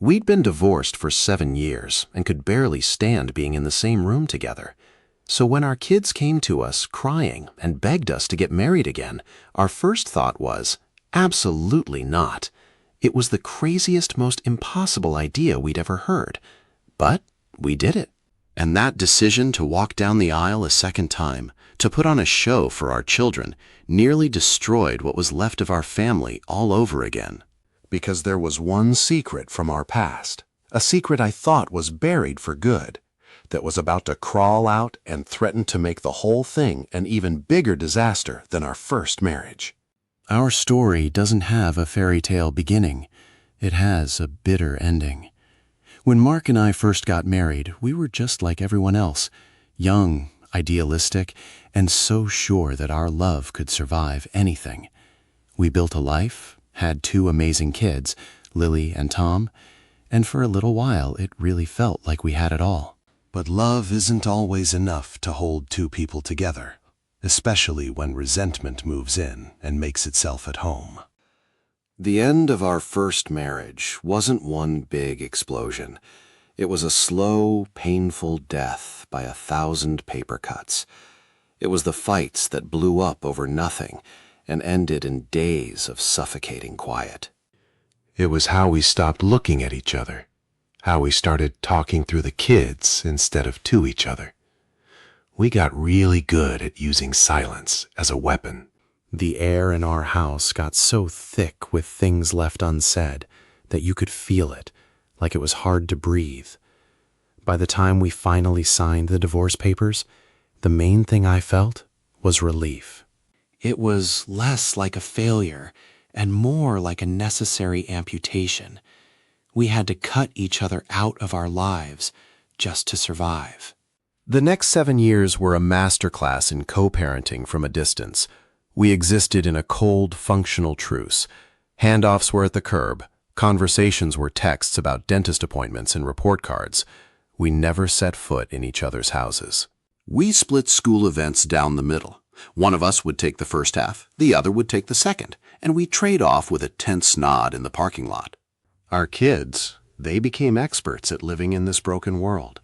We'd been divorced for 7 years and could barely stand being in the same room together. So when our kids came to us crying and begged us to get married again, our first thought was, absolutely not. It was the craziest, most impossible idea we'd ever heard. But we did it. And that decision to walk down the aisle a second time, to put on a show for our children, nearly destroyed what was left of our family all over again. Because there was one secret from our past, a secret I thought was buried for good, that was about to crawl out and threaten to make the whole thing an even bigger disaster than our first marriage. Our story doesn't have a fairy tale beginning. It has a bitter ending. When Mark and I first got married, we were just like everyone else, young, idealistic, and so sure that our love could survive anything. We built a life, had 2 amazing kids, Lily and Tom, and for a little while it really felt like we had it all. But love isn't always enough to hold 2 people together, especially when resentment moves in and makes itself at home. The end of our first marriage wasn't one big explosion. It was a slow, painful death by 1,000 paper cuts. It was the fights that blew up over nothing and ended in days of suffocating quiet. It was how we stopped looking at each other, how we started talking through the kids instead of to each other. We got really good at using silence as a weapon. The air in our house got so thick with things left unsaid that you could feel it, like it was hard to breathe. By the time we finally signed the divorce papers, the main thing I felt was relief. It was less like a failure and more like a necessary amputation. We had to cut each other out of our lives just to survive. The next 7 years were a masterclass in co-parenting from a distance. We existed in a cold, functional truce. Handoffs were at the curb. Conversations were texts about dentist appointments and report cards. We never set foot in each other's houses. We split school events down the middle. One of us would take the first half, the other would take the second, and we'd trade off with a tense nod in the parking lot. Our kids, they became experts at living in this broken world.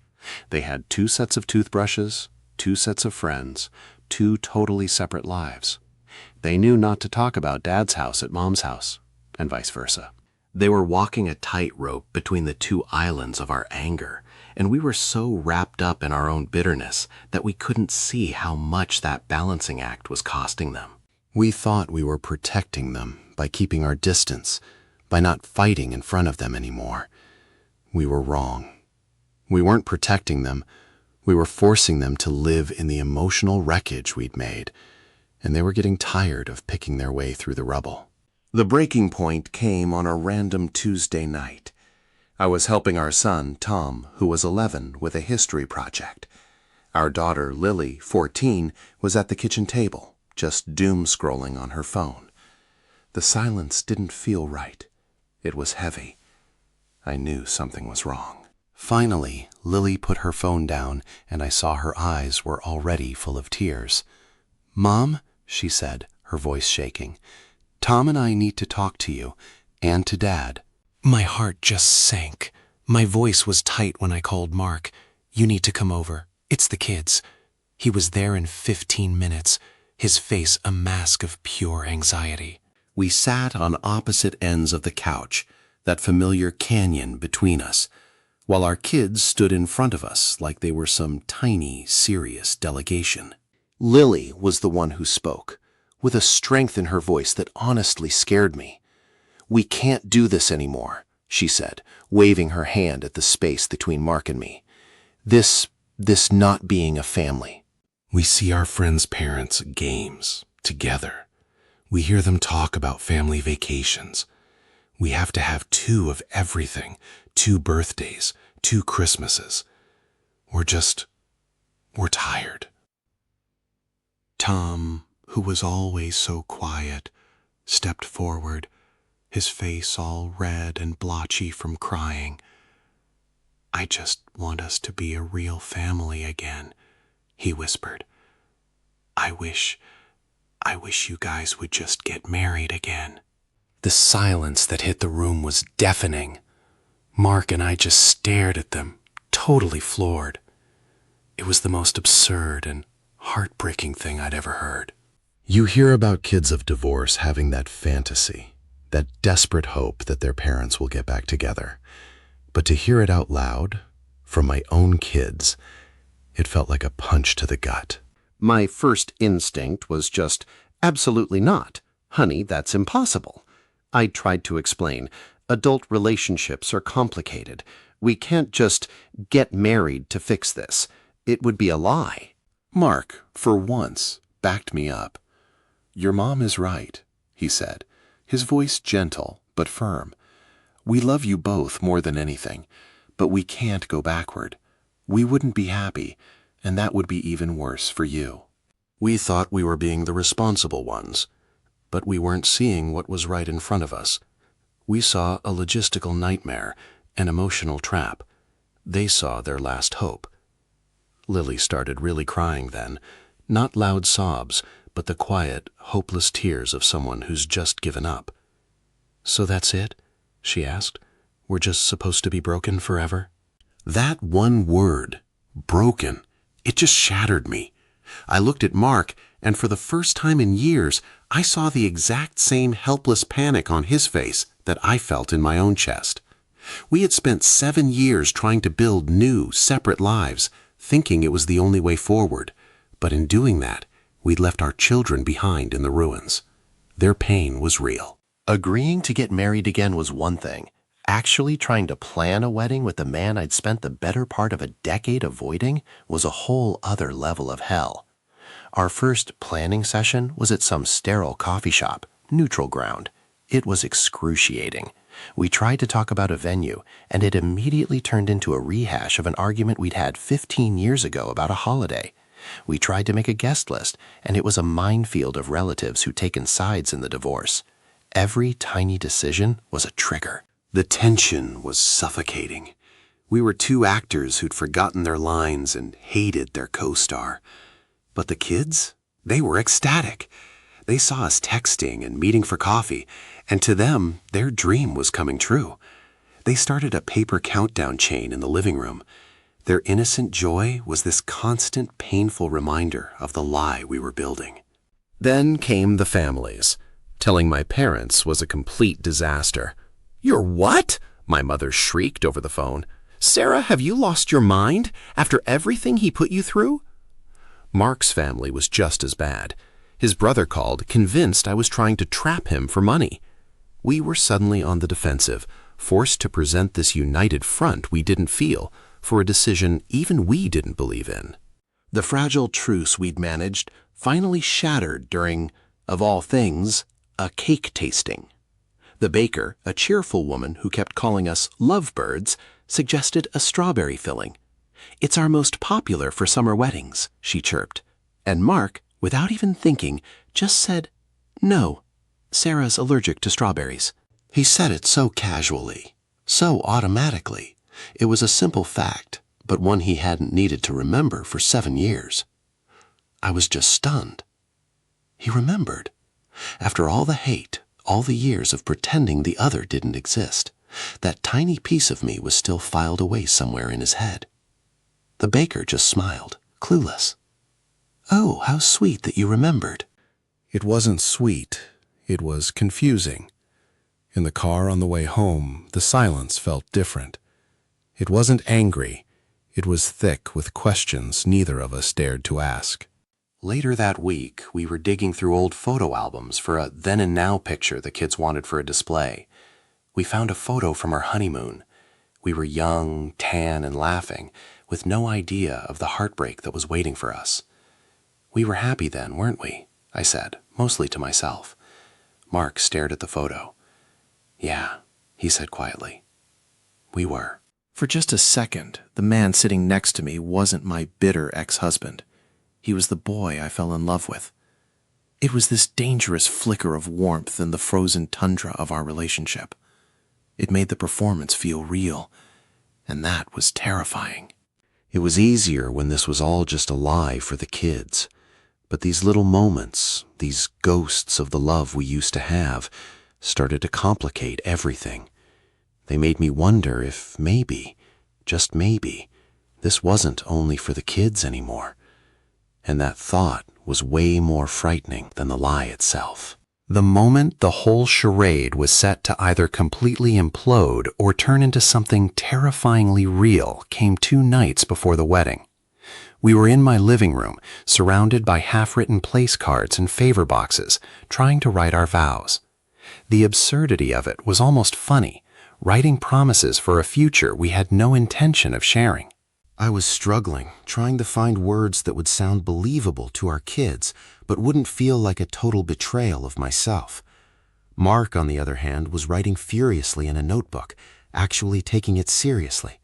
They had 2 sets of toothbrushes, 2 sets of friends, 2 totally separate lives. They knew not to talk about Dad's house at Mom's house, and vice versa. They were walking a tightrope between the 2 islands of our anger, and we were so wrapped up in our own bitterness that we couldn't see how much that balancing act was costing them. We thought we were protecting them by keeping our distance, by not fighting in front of them anymore. We were wrong. We weren't protecting them. We were forcing them to live in the emotional wreckage we'd made, and they were getting tired of picking their way through the rubble. The breaking point came on a random Tuesday night. I was helping our son, Tom, who was 11, with a history project. Our daughter, Lily, 14, was at the kitchen table, just doom-scrolling on her phone. The silence didn't feel right. It was heavy. I knew something was wrong. Finally, Lily put her phone down, and I saw her eyes were already full of tears. "Mom," she said, her voice shaking, "Tom and I need to talk to you, and to Dad." My heart just sank. My voice was tight when I called Mark. "You need to come over. It's the kids." He was there in 15 minutes, his face a mask of pure anxiety. We sat on opposite ends of the couch, that familiar canyon between us, while our kids stood in front of us like they were some tiny, serious delegation. Lily was the one who spoke, with a strength in her voice that honestly scared me. "We can't do this anymore," she said, waving her hand at the space between Mark and me. This not being a family. We see our friends' parents' games together. We hear them talk about family vacations. We have to have 2 of everything, 2 birthdays, 2 Christmases. We're tired. Tom, who was always so quiet, stepped forward, his face all red and blotchy from crying. "I just want us to be a real family again," he whispered. I wish you guys would just get married again." The silence that hit the room was deafening. Mark and I just stared at them, totally floored. It was the most absurd and heartbreaking thing I'd ever heard. You hear about kids of divorce having that fantasy, that desperate hope that their parents will get back together. But to hear it out loud, from my own kids, it felt like a punch to the gut. My first instinct was just, absolutely not. Honey, that's impossible. I tried to explain. Adult relationships are complicated. We can't just get married to fix this. It would be a lie. Mark, for once, backed me up. Your mom is right, he said, his voice gentle but firm. We love you both more than anything, but we can't go backward. We wouldn't be happy, and that would be even worse for you. We thought we were being the responsible ones, but we weren't seeing what was right in front of us. We saw a logistical nightmare, an emotional trap. They saw their last hope. Lily started really crying then, not loud sobs, but the quiet, hopeless tears of someone who's just given up. So that's it? She asked. We're just supposed to be broken forever? That one word, broken, it just shattered me. I looked at Mark, and for the first time in years, I saw the exact same helpless panic on his face that I felt in my own chest. We had spent 7 years trying to build new, separate lives, thinking it was the only way forward. But in doing that, we'd left our children behind in the ruins. Their pain was real. Agreeing to get married again was one thing. Actually trying to plan a wedding with the man I'd spent the better part of a decade avoiding was a whole other level of hell. Our first planning session was at some sterile coffee shop, neutral ground. It was excruciating. We tried to talk about a venue, and it immediately turned into a rehash of an argument we'd had 15 years ago about a holiday. We tried to make a guest list, and it was a minefield of relatives who'd taken sides in the divorce. Every tiny decision was a trigger. The tension was suffocating. We were 2 actors who'd forgotten their lines and hated their co-star. But the kids? They were ecstatic. They saw us texting and meeting for coffee, and to them, their dream was coming true. They started a paper countdown chain in the living room. Their innocent joy was this constant, painful reminder of the lie we were building. Then came the families. Telling my parents was a complete disaster. "You're what?" my mother shrieked over the phone. "Sarah, have you lost your mind after everything he put you through?" Mark's family was just as bad. His brother called, convinced I was trying to trap him for money. We were suddenly on the defensive, forced to present this united front we didn't feel for a decision even we didn't believe in. The fragile truce we'd managed finally shattered during, of all things, a cake tasting. The baker, a cheerful woman who kept calling us lovebirds, suggested a strawberry filling. "It's our most popular for summer weddings," she chirped. And Mark, without even thinking, just said, "No, Sarah's allergic to strawberries." He said it so casually, so automatically. It was a simple fact, but one he hadn't needed to remember for 7 years. I was just stunned. He remembered. After all the hate, all the years of pretending the other didn't exist, that tiny piece of me was still filed away somewhere in his head. The baker just smiled, clueless. "Oh, how sweet that you remembered." It wasn't sweet. It was confusing. In the car on the way home, the silence felt different. It wasn't angry. It was thick with questions neither of us dared to ask. Later that week, we were digging through old photo albums for a then and now picture the kids wanted for a display. We found a photo from our honeymoon. We were young, tan, and laughing, with no idea of the heartbreak that was waiting for us. "We were happy then, weren't we?" I said, mostly to myself. Mark stared at the photo. "Yeah," he said quietly. "We were." For just a second, the man sitting next to me wasn't my bitter ex-husband. He was the boy I fell in love with. It was this dangerous flicker of warmth in the frozen tundra of our relationship. It made the performance feel real, and that was terrifying. It was easier when this was all just a lie for the kids. But these little moments, these ghosts of the love we used to have, started to complicate everything. They made me wonder if maybe, just maybe, this wasn't only for the kids anymore. And that thought was way more frightening than the lie itself. The moment the whole charade was set to either completely implode or turn into something terrifyingly real came 2 nights before the wedding. We were in my living room, surrounded by half-written place cards and favor boxes, trying to write our vows. The absurdity of it was almost funny, writing promises for a future we had no intention of sharing. I was struggling, trying to find words that would sound believable to our kids, but wouldn't feel like a total betrayal of myself. Mark, on the other hand, was writing furiously in a notebook, actually taking it seriously.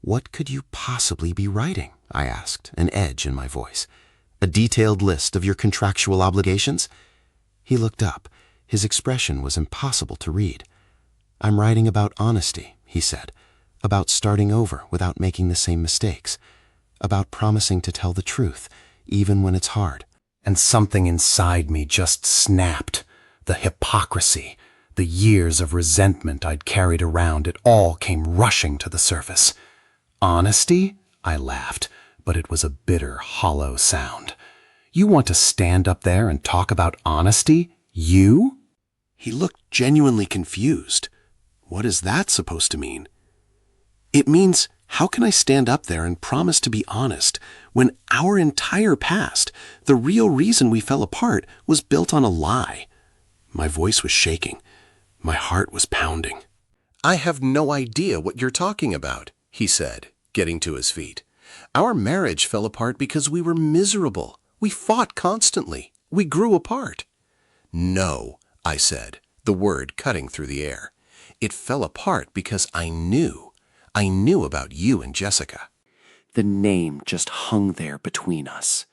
"What could you possibly be writing?" I asked, an edge in my voice. "A detailed list of your contractual obligations?" He looked up. His expression was impossible to read. "I'm writing about honesty," he said. "About starting over without making the same mistakes. About promising to tell the truth, even when it's hard." And something inside me just snapped. The hypocrisy, the years of resentment I'd carried around, it all came rushing to the surface. "Honesty?" I laughed, but it was a bitter, hollow sound. "You want to stand up there and talk about honesty? You?" He looked genuinely confused. "What is that supposed to mean?" "It means, how can I stand up there and promise to be honest when our entire past, the real reason we fell apart, was built on a lie?" My voice was shaking. My heart was pounding. "I have no idea what you're talking about," he said, getting to his feet. "Our marriage fell apart because we were miserable. We fought constantly. We grew apart." "No," I said, the word cutting through the air. "It fell apart because I knew about you and Jessica." The name just hung there between us.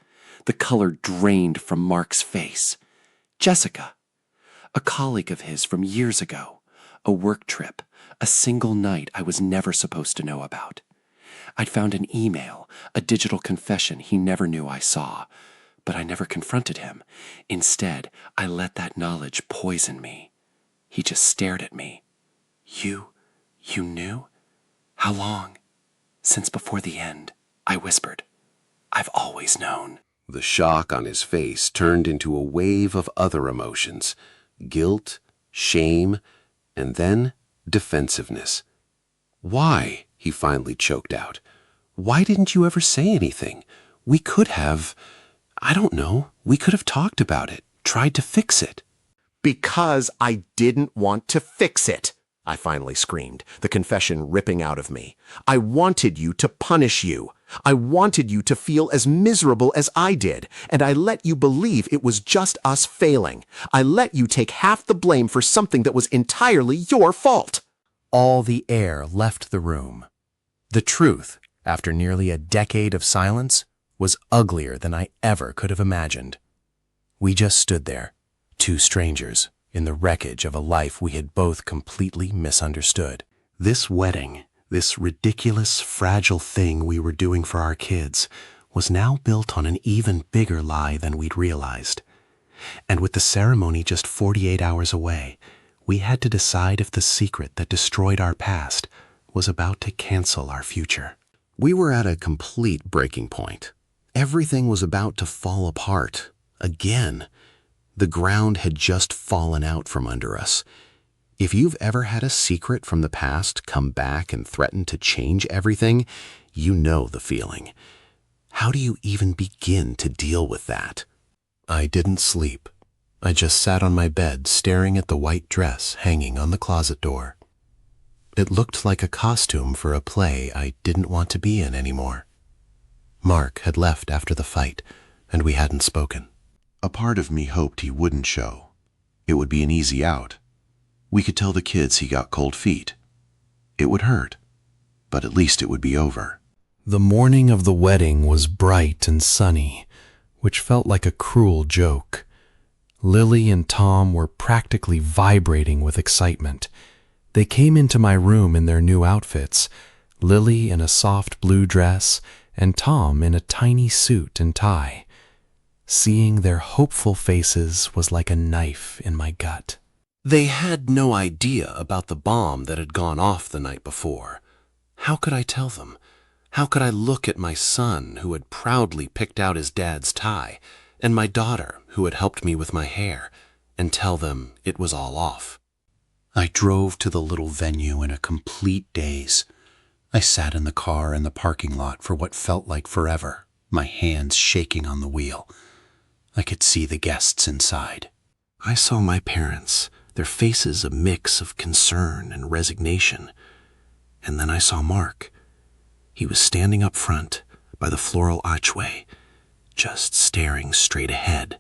The color drained from Mark's face. Jessica. A colleague of his from years ago. A work trip. A single night I was never supposed to know about. I'd found an email, a digital confession he never knew I saw. But I never confronted him. Instead, I let that knowledge poison me. He just stared at me. You knew? How long?" "Since before the end," I whispered. "I've always known." The shock on his face turned into a wave of other emotions. Guilt, shame, and then defensiveness. "Why?" he finally choked out. "Why didn't you ever say anything? We could have, I don't know, we could have talked about it, tried to fix it." "Because I didn't want to fix it," I finally screamed, the confession ripping out of me. "I wanted you to punish you. I wanted you to feel as miserable as I did, and I let you believe it was just us failing. I let you take half the blame for something that was entirely your fault." All the air left the room. The truth, after nearly a decade of silence, was uglier than I ever could have imagined. We just stood there, 2 strangers, in the wreckage of a life we had both completely misunderstood. This wedding, this ridiculous, fragile thing we were doing for our kids, was now built on an even bigger lie than we'd realized. And with the ceremony just 48 hours away, we had to decide if the secret that destroyed our past was about to cancel our future. We were at a complete breaking point. Everything was about to fall apart, again. The ground had just fallen out from under us. If you've ever had a secret from the past come back and threaten to change everything, you know the feeling. How do you even begin to deal with that? I didn't sleep. I just sat on my bed staring at the white dress hanging on the closet door. It looked like a costume for a play I didn't want to be in anymore. Mark had left after the fight, and we hadn't spoken. A part of me hoped he wouldn't show. It would be an easy out. We could tell the kids he got cold feet. It would hurt, but at least it would be over. The morning of the wedding was bright and sunny, which felt like a cruel joke. Lily and Tom were practically vibrating with excitement. They came into my room in their new outfits, Lily in a soft blue dress and Tom in a tiny suit and tie. Seeing their hopeful faces was like a knife in my gut. They had no idea about the bomb that had gone off the night before. How could I tell them? How could I look at my son, who had proudly picked out his dad's tie, and my daughter, who had helped me with my hair, and tell them it was all off? I drove to the little venue in a complete daze. I sat in the car in the parking lot for what felt like forever, my hands shaking on the wheel. I could see the guests inside. I saw my parents, their faces a mix of concern and resignation. And then I saw Mark. He was standing up front by the floral archway, just staring straight ahead.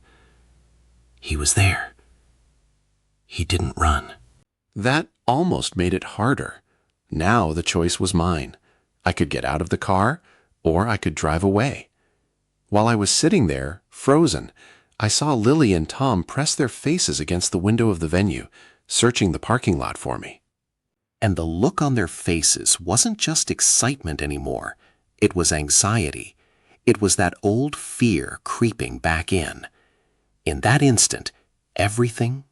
He was there. He didn't run. That almost made it harder. Now the choice was mine. I could get out of the car, or I could drive away. While I was sitting there, frozen, I saw Lily and Tom press their faces against the window of the venue, searching the parking lot for me. And the look on their faces wasn't just excitement anymore. It was anxiety. It was that old fear creeping back in. In that instant, everything